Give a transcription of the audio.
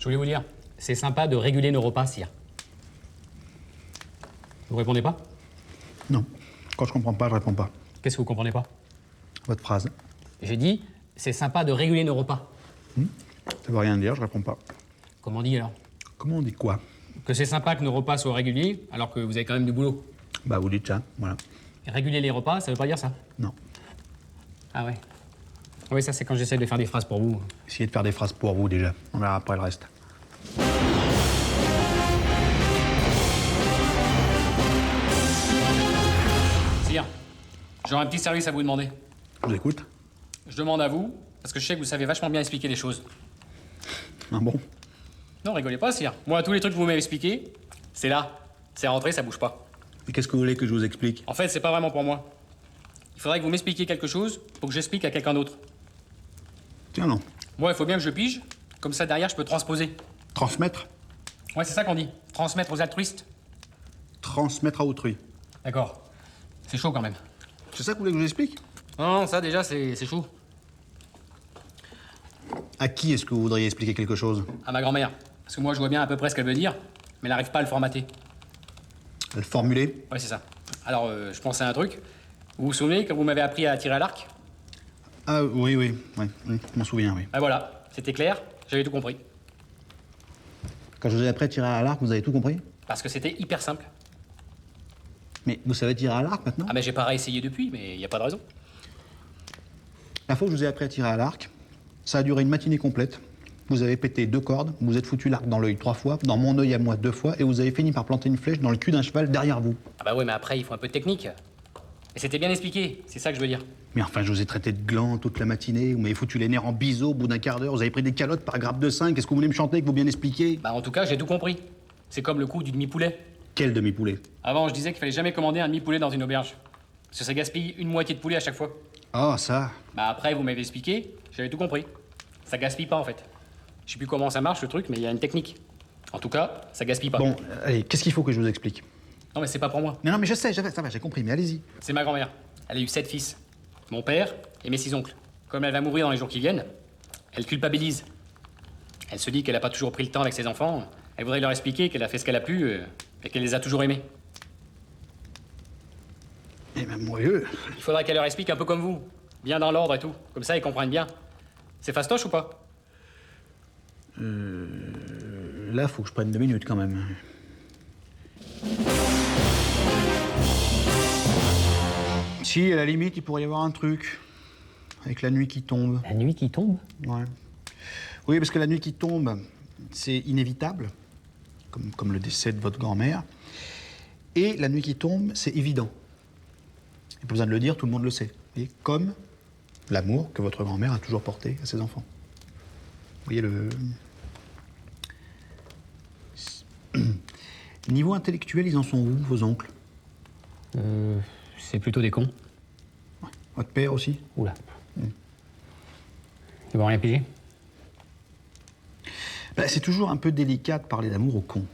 Je voulais vous dire, c'est sympa de réguler nos repas, sire. Vous répondez pas? Non. Quand je comprends pas, je réponds pas. Qu'est-ce que vous comprenez pas? Votre phrase. J'ai dit, c'est sympa de réguler nos repas. Ça veut rien dire, je réponds pas. Comment on dit alors? Comment on dit quoi? Que c'est sympa que nos repas soient réguliers, alors que vous avez quand même du boulot. Bah, vous dites ça, voilà. Et réguler les repas, ça veut pas dire ça? Non. Ah ouais. Oui, ça c'est quand j'essaie de faire des phrases pour vous. Essayez de faire des phrases pour vous, déjà. On verra après le reste. Sire, j'aurais un petit service à vous demander. Je vous écoute. Je demande à vous, parce que je sais que vous savez vachement bien expliquer les choses. Ah bon? Non, rigolez pas, sire. Moi, tous les trucs que vous m'avez expliqués, c'est là. C'est rentré, ça bouge pas. Et qu'est-ce que vous voulez que je vous explique? En fait, c'est pas vraiment pour moi. Il faudrait que vous m'expliquiez quelque chose pour que j'explique à quelqu'un d'autre. Tiens, non. Moi, il faut bien que je pige. Comme ça, derrière, je peux transposer. Transmettre? Ouais, c'est ça qu'on dit. Transmettre aux altruistes. Transmettre à autrui. D'accord. C'est chaud quand même. C'est ça que vous voulez que je vous explique? Non, ça déjà, c'est chaud. À qui est-ce que vous voudriez expliquer quelque chose? À ma grand-mère. Parce que moi, je vois bien à peu près ce qu'elle veut dire, mais elle n'arrive pas à le formater. Le formuler? Ouais, c'est ça. Alors, je pensais à un truc. Vous vous souvenez quand vous m'avez appris à tirer à l'arc? Ah oui, oui, oui, je m'en souviens, oui. Ben voilà, c'était clair, j'avais tout compris. Quand je vous ai appris à tirer à l'arc, vous avez tout compris? Parce que c'était hyper simple. Mais vous savez tirer à l'arc maintenant? Ah mais j'ai pas réessayé depuis, mais il y a pas de raison. La fois que je vous ai appris à tirer à l'arc, ça a duré une matinée complète. Vous avez pété 2 cordes, vous êtes foutu l'arc dans l'œil 3 fois, dans mon œil à moi 2 fois, et vous avez fini par planter une flèche dans le cul d'un cheval derrière vous. Ah bah ouais, mais après, il faut un peu de technique. Et c'était bien expliqué, c'est ça que je veux dire. Mais enfin, je vous ai traité de gland toute la matinée, vous m'avez foutu les nerfs en biseau au bout d'un quart d'heure, vous avez pris des calottes par grappe de 5, qu'est-ce que vous voulez me chanter, que vous bien expliquer? Bah en tout cas, j'ai tout compris. C'est comme le coup du demi-poulet. Quel demi-poulet? Avant, je disais qu'il fallait jamais commander un demi-poulet dans une auberge. Parce que ça gaspille une moitié de poulet à chaque fois. Ah, ça. Bah après, vous m'avez expliqué, j'avais tout compris. Ça gaspille pas en fait. Je sais plus comment ça marche le truc, mais il y a une technique. En tout cas, ça gaspille pas. Bon, allez, qu'est-ce qu'il faut que je vous explique? Non mais c'est pas pour moi. Non, mais je sais, ça va, j'ai compris, mais allez-y. C'est ma grand-mère. Elle a eu 7 fils. Mon père et mes 6 oncles. Comme elle va mourir dans les jours qui viennent, elle culpabilise. Elle se dit qu'elle a pas toujours pris le temps avec ses enfants. Elle voudrait leur expliquer qu'elle a fait ce qu'elle a pu et qu'elle les a toujours aimés. Eh ben, moyeux. Il faudrait qu'elle leur explique un peu comme vous. Bien dans l'ordre et tout. Comme ça, ils comprennent bien. C'est fastoche ou pas? Là, faut que je prenne 2 minutes quand même. Si, à la limite, il pourrait y avoir un truc. Avec la nuit qui tombe. La nuit qui tombe? Ouais. Oui, parce que la nuit qui tombe, c'est inévitable, comme le décès de votre grand-mère. Et la nuit qui tombe, c'est évident. Il n'y a pas besoin de le dire, tout le monde le sait. Et comme l'amour que votre grand-mère a toujours porté à ses enfants. Vous voyez le... Niveau intellectuel, ils en sont où, vos oncles? C'est plutôt des cons. Ouais. Votre père aussi? Oula. Ils vont rien piger? Bah, c'est toujours un peu délicat de parler d'amour aux cons.